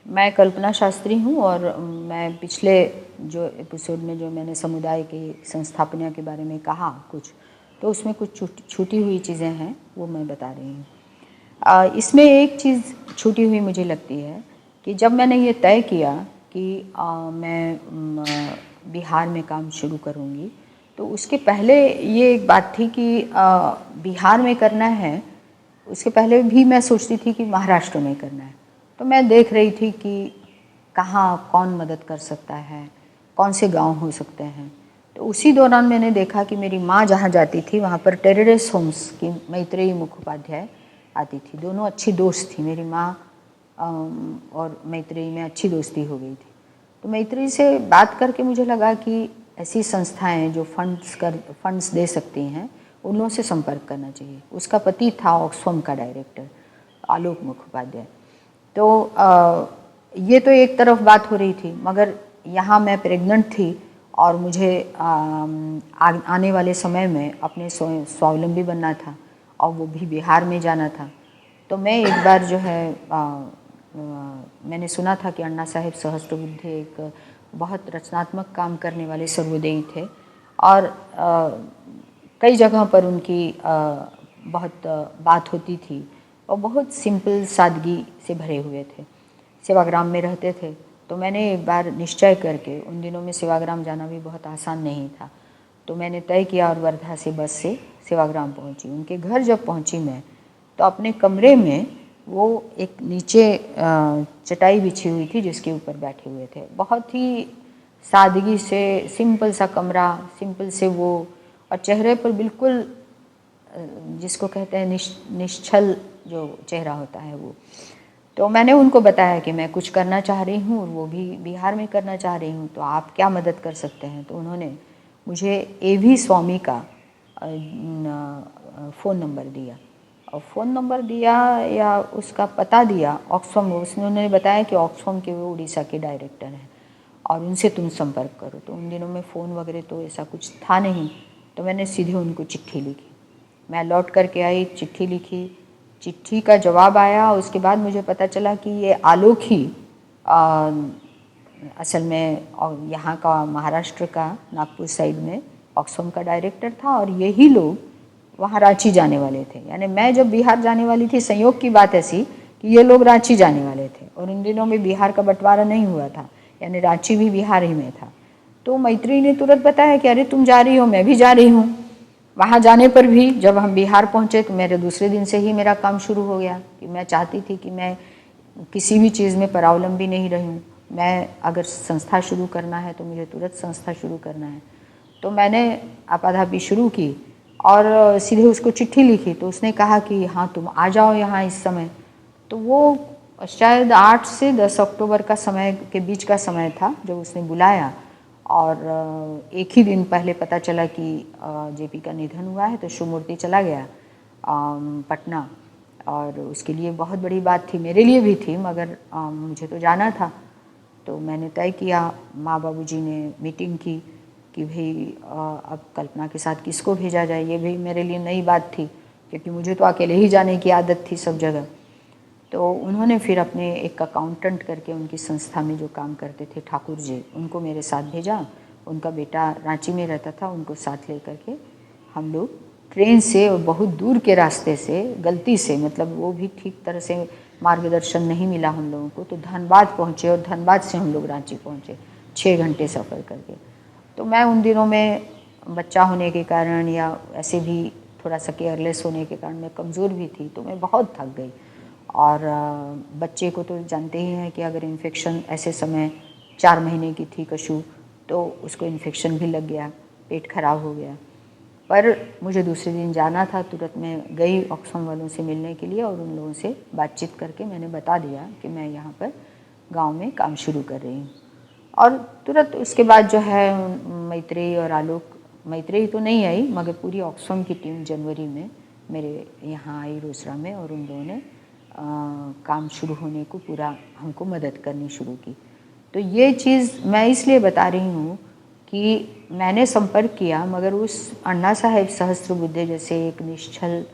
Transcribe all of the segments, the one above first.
मैं कल्पना शास्त्री हूँ और मैं पिछले जो एपिसोड में जो मैंने समुदाय की संस्थापना के बारे में कहा कुछ, तो उसमें कुछ छूटी हुई चीज़ें हैं वो मैं बता रही हूँ। इसमें एक चीज़ छूटी हुई मुझे लगती है कि जब मैंने ये तय किया कि मैं बिहार में काम शुरू करूँगी, तो उसके पहले ये एक बात थी कि बिहार में करना है। उसके पहले भी मैं सोचती थी कि महाराष्ट्र में करना है। तो मैं देख रही थी कि कहाँ कौन मदद कर सकता है, कौन से गांव हो सकते हैं। तो उसी दौरान मैंने देखा कि मेरी माँ जहाँ जाती थी वहाँ पर टेररिस्ट होम्स की मैत्रेयी मुखोपाध्याय आती थी। दोनों अच्छी दोस्त थी, मेरी माँ और मैत्रेयी में अच्छी दोस्ती हो गई थी। तो मैत्रेयी से बात करके मुझे लगा कि ऐसी संस्थाएं जो फंड्स दे सकती हैं, उन लोगों से संपर्क करना चाहिए। उसका पति था ऑक्सफैम का डायरेक्टर आलोक मुखोपाध्याय। तो ये तो एक तरफ बात हो रही थी, मगर यहाँ मैं प्रेग्नेंट थी और मुझे आने वाले समय में अपने स्वावलंबी बनना था और वो भी बिहार में जाना था। तो मैं एक बार जो है मैंने सुना था कि अन्ना साहेब सहस्त्रबुद्धे एक बहुत रचनात्मक काम करने वाले सर्वोदयी थे और कई जगह पर उनकी बहुत बात होती थी और बहुत सिंपल सादगी से भरे हुए थे। सेवाग्राम में रहते थे। तो मैंने एक बार निश्चय करके, उन दिनों में सेवाग्राम जाना भी बहुत आसान नहीं था, तो मैंने तय किया और वर्धा से बस से सेवाग्राम पहुंची। उनके घर जब पहुंची मैं, तो अपने कमरे में वो एक नीचे चटाई बिछी हुई थी जिसके ऊपर बैठे हुए थे। बहुत ही सादगी से, सिंपल सा कमरा, सिंपल से वो, और चेहरे पर बिल्कुल जिसको कहते हैं निश्चल जो चेहरा होता है वो। तो मैंने उनको बताया कि मैं कुछ करना चाह रही हूँ और वो भी बिहार में करना चाह रही हूँ, तो आप क्या मदद कर सकते हैं। तो उन्होंने मुझे एवी स्वामी का फ़ोन नंबर दिया और फ़ोन नंबर दिया या उसका पता दिया ऑक्सफैम। उन्होंने बताया कि ऑक्सफैम के वो उड़ीसा के डायरेक्टर हैं और उनसे तुम संपर्क करो। तो उन दिनों में फ़ोन वगैरह तो ऐसा कुछ था नहीं, तो मैंने सीधे उनको चिट्ठी लिखी। मैं लौट करके आई, चिट्ठी लिखी, चिट्ठी का जवाब आया। उसके बाद मुझे पता चला कि ये आलोक ही असल में यहाँ का, महाराष्ट्र का नागपुर साइड में ऑक्सफैम का डायरेक्टर था और यही लोग वहाँ रांची जाने वाले थे। यानी मैं जब बिहार जाने वाली थी, संयोग की बात ऐसी कि ये लोग रांची जाने वाले थे और उन दिनों में बिहार का बंटवारा नहीं हुआ था, यानी रांची भी बिहार ही में था। तो मैत्रेयी ने तुरंत बताया कि अरे तुम जा रही हो, मैं भी जा रही हूँ। वहाँ जाने पर भी जब हम बिहार पहुँचे तो मेरे दूसरे दिन से ही मेरा काम शुरू हो गया कि मैं चाहती थी कि मैं किसी भी चीज़ में परावलंबी नहीं रहूँ। मैं अगर संस्था शुरू करना है तो मुझे तुरंत संस्था शुरू करना है। तो मैंने आपाधापी शुरू की और सीधे उसको चिट्ठी लिखी। तो उसने कहा कि हाँ तुम आ जाओ यहाँ इस समय। तो वो शायद 8 से 10 अक्टूबर का समय के बीच का समय था जब उसने बुलाया और एक ही दिन पहले पता चला कि जेपी का निधन हुआ है। तो शिवमूर्ति चला गया पटना और उसके लिए बहुत बड़ी बात थी, मेरे लिए भी थी, मगर मुझे तो जाना था। तो मैंने तय किया, माँ बाबूजी ने मीटिंग की कि भाई अब कल्पना के साथ किसको भेजा जाए। ये भी मेरे लिए नई बात थी क्योंकि मुझे तो अकेले ही जाने की आदत थी सब जगह। तो उन्होंने फिर अपने एक अकाउंटेंट करके उनकी संस्था में जो काम करते थे ठाकुर जी, उनको मेरे साथ भेजा। उनका बेटा रांची में रहता था, उनको साथ ले करके हम लोग ट्रेन से और बहुत दूर के रास्ते से, गलती से, मतलब वो भी ठीक तरह से मार्गदर्शन नहीं मिला हम लोगों को, तो धनबाद पहुँचे और धनबाद से हम लोग रांची पहुँचे 6 घंटे सफ़र करके। तो मैं उन दिनों में बच्चा होने के कारण या ऐसे भी थोड़ा सा केयरलेस होने के कारण मैं कमज़ोर भी थी, तो मैं बहुत थक गई। और बच्चे को तो जानते ही हैं कि अगर इन्फेक्शन, ऐसे समय 4 महीने की थी कशु, तो उसको इन्फेक्शन भी लग गया, पेट खराब हो गया। पर मुझे दूसरे दिन जाना था, तुरंत मैं गई ऑक्सफैम वालों से मिलने के लिए और उन लोगों से बातचीत करके मैंने बता दिया कि मैं यहाँ पर गांव में काम शुरू कर रही हूँ। और तुरंत उसके बाद जो है मैत्रेयी और आलोक, मैत्रेयी तो नहीं आई मगर पूरी ऑक्सफैम की टीम जनवरी में मेरे यहाँ आई रोसड़ा में और उन लोगों ने काम शुरू होने को पूरा हमको मदद करनी शुरू की। तो ये चीज़ मैं इसलिए बता रही हूँ कि मैंने संपर्क किया, मगर उस अन्ना साहेब सहस्त्रबुद्धे जैसे एक निश्चल,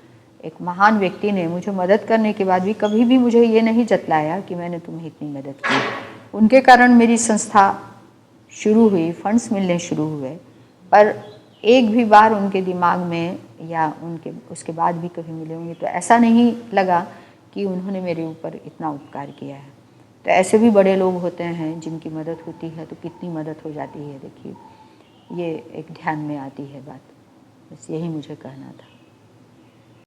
एक महान व्यक्ति ने मुझे मदद करने के बाद भी कभी भी मुझे ये नहीं जतलाया कि मैंने तुम्हें इतनी मदद की। उनके कारण मेरी संस्था शुरू हुई, फंड्स मिलने शुरू हुए, पर एक भी बार उनके दिमाग में या उनके उसके बाद भी कभी मिले होंगे तो ऐसा नहीं लगा कि उन्होंने मेरे ऊपर इतना उपकार किया है। तो ऐसे भी बड़े लोग होते हैं जिनकी मदद होती है तो कितनी मदद हो जाती है। देखिए, ये एक ध्यान में आती है बात। बस यही मुझे कहना था।